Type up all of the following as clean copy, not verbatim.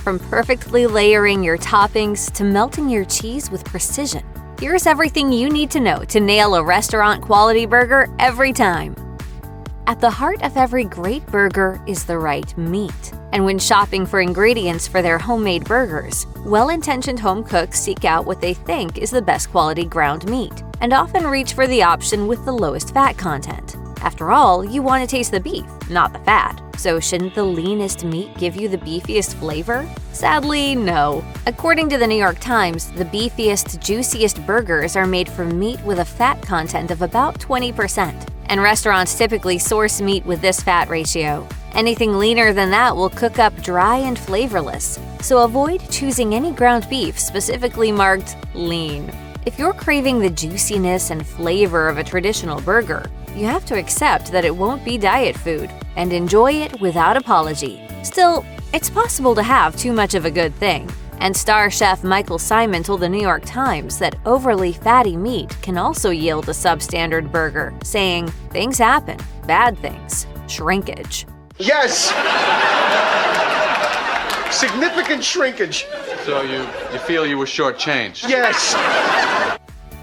From perfectly layering your toppings to melting your cheese with precision, here's everything you need to know to nail a restaurant-quality burger every time. At the heart of every great burger is the right meat. And when shopping for ingredients for their homemade burgers, well-intentioned home cooks seek out what they think is the best quality ground meat and often reach for the option with the lowest fat content. After all, you want to taste the beef, not the fat. So shouldn't the leanest meat give you the beefiest flavor? Sadly, no. According to the New York Times, the beefiest, juiciest burgers are made from meat with a fat content of about 20%. And restaurants typically source meat with this fat ratio. Anything leaner than that will cook up dry and flavorless, so avoid choosing any ground beef specifically marked lean. If you're craving the juiciness and flavor of a traditional burger, you have to accept that it won't be diet food and enjoy it without apology. Still, it's possible to have too much of a good thing. And star chef Michael Simon told the New York Times that overly fatty meat can also yield a substandard burger, saying, "Things happen, bad things, shrinkage." Yes! Significant shrinkage. So you feel you were shortchanged? Yes!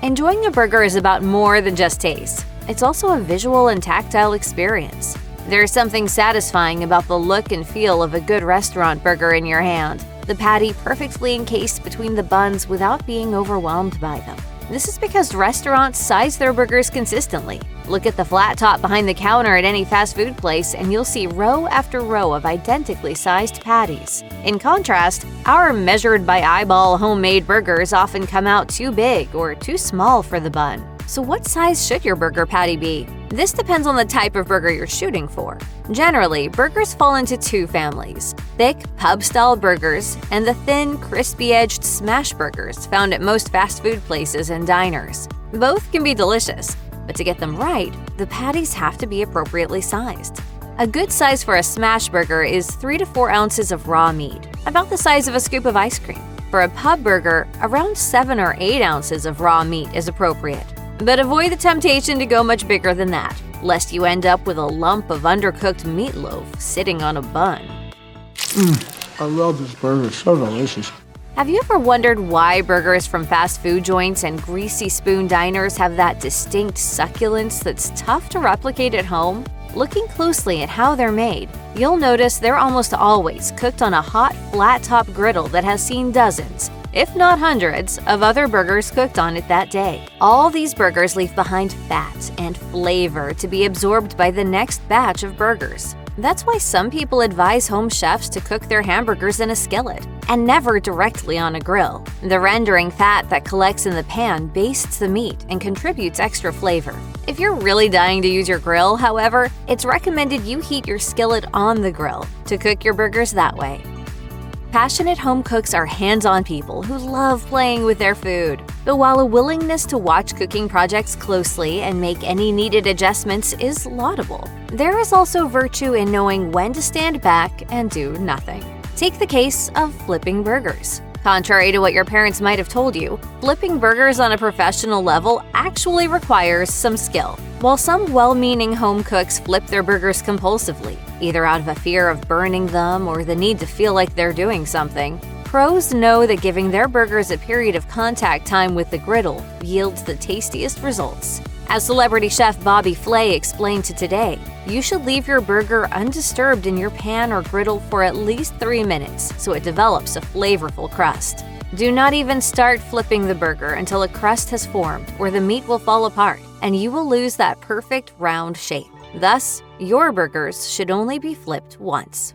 Enjoying a burger is about more than just taste. It's also a visual and tactile experience. There's something satisfying about the look and feel of a good restaurant burger in your hand. The patty perfectly encased between the buns without being overwhelmed by them. This is because restaurants size their burgers consistently. Look at the flat top behind the counter at any fast food place and you'll see row after row of identically sized patties. In contrast, our measured by eyeball homemade burgers often come out too big or too small for the bun. So what size should your burger patty be? This depends on the type of burger you're shooting for. Generally, burgers fall into two families: thick, pub-style burgers and the thin, crispy-edged smash burgers found at most fast food places and diners. Both can be delicious, but to get them right, the patties have to be appropriately sized. A good size for a smash burger is 3 to 4 ounces of raw meat, about the size of a scoop of ice cream. For a pub burger, around 7 or 8 ounces of raw meat is appropriate. But avoid the temptation to go much bigger than that, lest you end up with a lump of undercooked meatloaf sitting on a bun. I love this burger, it's so delicious. Have you ever wondered why burgers from fast food joints and greasy spoon diners have that distinct succulence that's tough to replicate at home? Looking closely at how they're made, you'll notice they're almost always cooked on a hot, flat-top griddle that has seen dozens, if not hundreds, of other burgers cooked on it that day. All these burgers leave behind fat and flavor to be absorbed by the next batch of burgers. That's why some people advise home chefs to cook their hamburgers in a skillet and never directly on a grill. The rendering fat that collects in the pan bastes the meat and contributes extra flavor. If you're really dying to use your grill, however, it's recommended you heat your skillet on the grill to cook your burgers that way. Passionate home cooks are hands-on people who love playing with their food. But while a willingness to watch cooking projects closely and make any needed adjustments is laudable, there is also virtue in knowing when to stand back and do nothing. Take the case of flipping burgers. Contrary to what your parents might have told you, flipping burgers on a professional level actually requires some skill. While some well-meaning home cooks flip their burgers compulsively, either out of a fear of burning them or the need to feel like they're doing something, pros know that giving their burgers a period of contact time with the griddle yields the tastiest results. As celebrity chef Bobby Flay explained to Today, you should leave your burger undisturbed in your pan or griddle for at least 3 minutes so it develops a flavorful crust. Do not even start flipping the burger until a crust has formed or the meat will fall apart and you will lose that perfect round shape. Thus, your burgers should only be flipped once.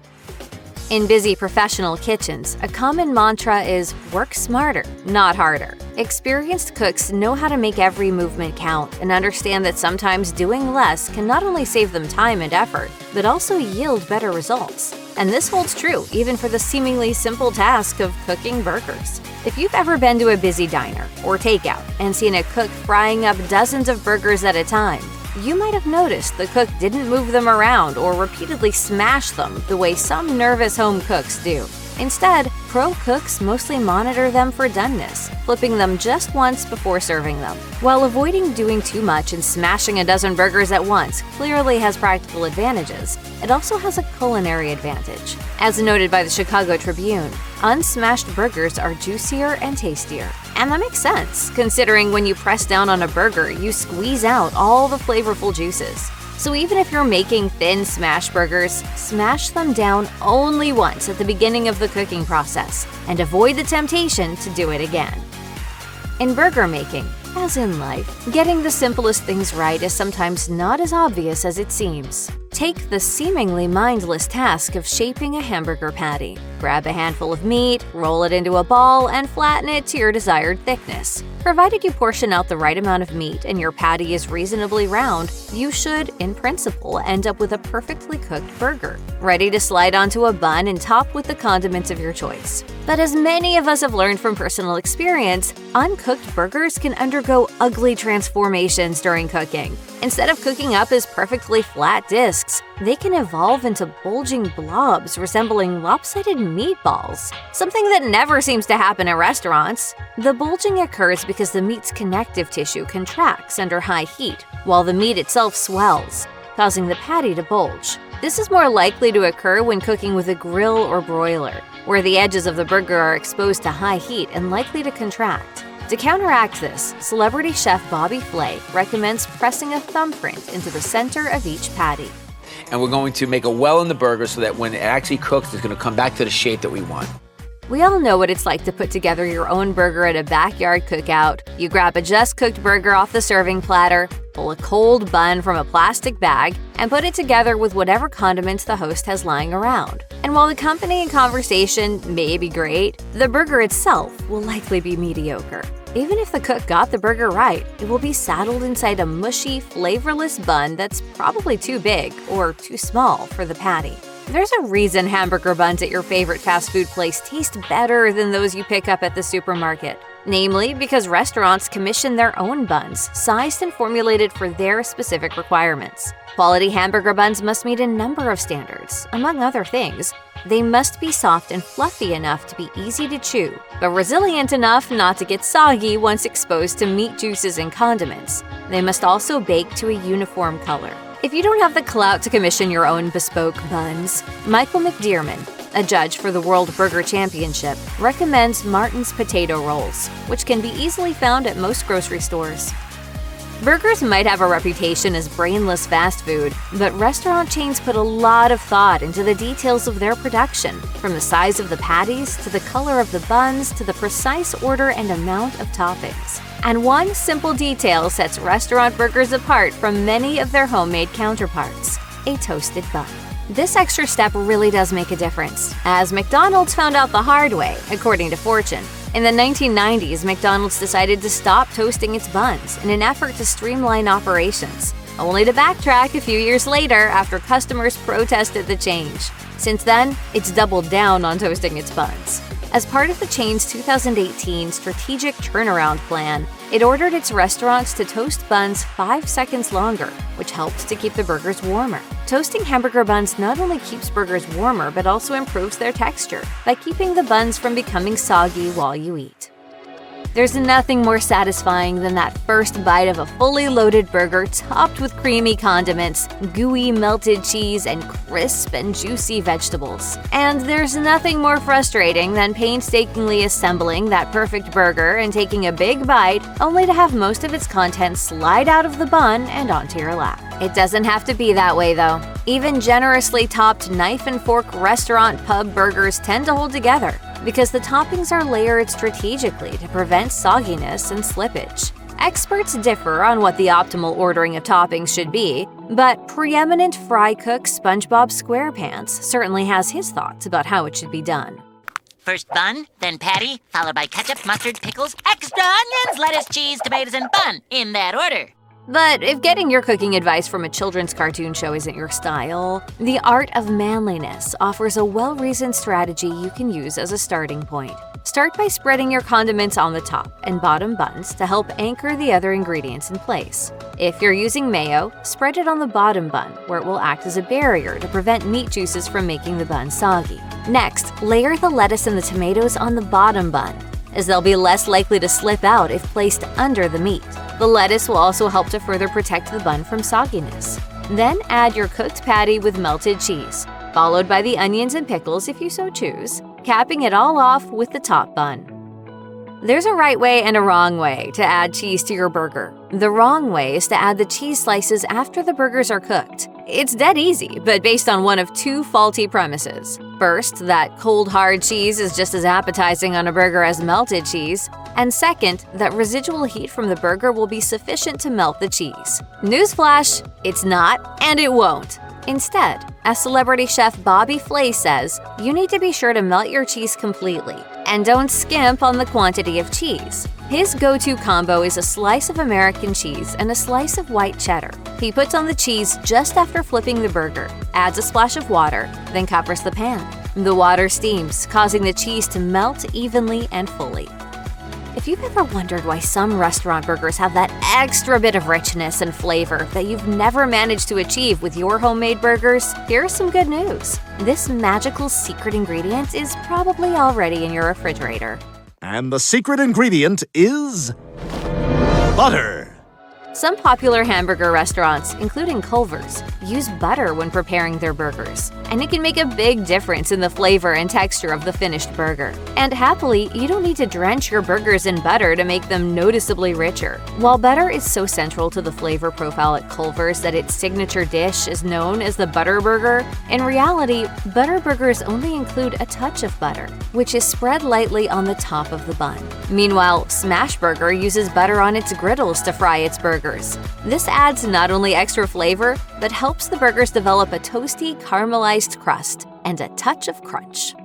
In busy professional kitchens, a common mantra is work smarter, not harder. Experienced cooks know how to make every movement count and understand that sometimes doing less can not only save them time and effort, but also yield better results. And this holds true even for the seemingly simple task of cooking burgers. If you've ever been to a busy diner or takeout and seen a cook frying up dozens of burgers at a time, you might have noticed the cook didn't move them around or repeatedly smash them the way some nervous home cooks do. Instead, pro cooks mostly monitor them for doneness, flipping them just once before serving them. While avoiding doing too much and smashing a dozen burgers at once clearly has practical advantages, it also has a culinary advantage. As noted by the Chicago Tribune, unsmashed burgers are juicier and tastier. And that makes sense, considering when you press down on a burger, you squeeze out all the flavorful juices. So even if you're making thin smash burgers, smash them down only once at the beginning of the cooking process and avoid the temptation to do it again. In burger making, as in life, getting the simplest things right is sometimes not as obvious as it seems. Take the seemingly mindless task of shaping a hamburger patty. Grab a handful of meat, roll it into a ball, and flatten it to your desired thickness. Provided you portion out the right amount of meat and your patty is reasonably round, you should, in principle, end up with a perfectly cooked burger, ready to slide onto a bun and top with the condiments of your choice. But as many of us have learned from personal experience, uncooked burgers can undergo ugly transformations during cooking. Instead of cooking up as perfectly flat discs, they can evolve into bulging blobs resembling lopsided meatballs, something that never seems to happen at restaurants. The bulging occurs because the meat's connective tissue contracts under high heat, while the meat itself swells, causing the patty to bulge. This is more likely to occur when cooking with a grill or broiler, where the edges of the burger are exposed to high heat and likely to contract. To counteract this, celebrity chef Bobby Flay recommends pressing a thumbprint into the center of each patty. And we're going to make a well in the burger so that when it actually cooks, it's going to come back to the shape that we want. We all know what it's like to put together your own burger at a backyard cookout. You grab a just-cooked burger off the serving platter, pull a cold bun from a plastic bag, and put it together with whatever condiments the host has lying around. And while the company and conversation may be great, the burger itself will likely be mediocre. Even if the cook got the burger right, it will be saddled inside a mushy, flavorless bun that's probably too big or too small for the patty. There's a reason hamburger buns at your favorite fast food place taste better than those you pick up at the supermarket. Namely, because restaurants commission their own buns, sized and formulated for their specific requirements. Quality hamburger buns must meet a number of standards. Among other things, they must be soft and fluffy enough to be easy to chew, but resilient enough not to get soggy once exposed to meat juices and condiments. They must also bake to a uniform color. If you don't have the clout to commission your own bespoke buns, Michael McDearman, a judge for the World Burger Championship, recommends Martin's potato rolls, which can be easily found at most grocery stores. Burgers might have a reputation as brainless fast food, but restaurant chains put a lot of thought into the details of their production, from the size of the patties to the color of the buns to the precise order and amount of toppings. And one simple detail sets restaurant burgers apart from many of their homemade counterparts: a toasted bun. This extra step really does make a difference, as McDonald's found out the hard way, according to Fortune. In the 1990s, McDonald's decided to stop toasting its buns in an effort to streamline operations, only to backtrack a few years later after customers protested the change. Since then, it's doubled down on toasting its buns. As part of the chain's 2018 strategic turnaround plan, it ordered its restaurants to toast buns 5 seconds longer, which helps to keep the burgers warmer. Toasting hamburger buns not only keeps burgers warmer, but also improves their texture by keeping the buns from becoming soggy while you eat. There's nothing more satisfying than that first bite of a fully loaded burger topped with creamy condiments, gooey melted cheese, and crisp and juicy vegetables. And there's nothing more frustrating than painstakingly assembling that perfect burger and taking a big bite only to have most of its contents slide out of the bun and onto your lap. It doesn't have to be that way, though. Even generously topped knife and fork restaurant pub burgers tend to hold together, because the toppings are layered strategically to prevent sogginess and slippage. Experts differ on what the optimal ordering of toppings should be, but preeminent fry cook SpongeBob SquarePants certainly has his thoughts about how it should be done. First bun, then patty, followed by ketchup, mustard, pickles, extra onions, lettuce, cheese, tomatoes, and bun, in that order. But if getting your cooking advice from a children's cartoon show isn't your style, The Art of Manliness offers a well-reasoned strategy you can use as a starting point. Start by spreading your condiments on the top and bottom buns to help anchor the other ingredients in place. If you're using mayo, spread it on the bottom bun, where it will act as a barrier to prevent meat juices from making the bun soggy. Next, layer the lettuce and the tomatoes on the bottom bun, as they'll be less likely to slip out if placed under the meat. The lettuce will also help to further protect the bun from sogginess. Then add your cooked patty with melted cheese, followed by the onions and pickles if you so choose, capping it all off with the top bun. There's a right way and a wrong way to add cheese to your burger. The wrong way is to add the cheese slices after the burgers are cooked. It's dead easy, but based on one of two faulty premises. First, that cold hard cheese is just as appetizing on a burger as melted cheese. And second, that residual heat from the burger will be sufficient to melt the cheese. Newsflash, it's not, and it won't. Instead, as celebrity chef Bobby Flay says, you need to be sure to melt your cheese completely, and don't skimp on the quantity of cheese. His go-to combo is a slice of American cheese and a slice of white cheddar. He puts on the cheese just after flipping the burger, adds a splash of water, then covers the pan. The water steams, causing the cheese to melt evenly and fully. If you've ever wondered why some restaurant burgers have that extra bit of richness and flavor that you've never managed to achieve with your homemade burgers, here's some good news. This magical secret ingredient is probably already in your refrigerator. And the secret ingredient is butter. Some popular hamburger restaurants, including Culver's, use butter when preparing their burgers, and it can make a big difference in the flavor and texture of the finished burger. And happily, you don't need to drench your burgers in butter to make them noticeably richer. While butter is so central to the flavor profile at Culver's that its signature dish is known as the Butter Burger, in reality, butter burgers only include a touch of butter, which is spread lightly on the top of the bun. Meanwhile, Smash Burger uses butter on its griddles to fry its burgers. This adds not only extra flavor, but helps the burgers develop a toasty, caramelized crust and a touch of crunch.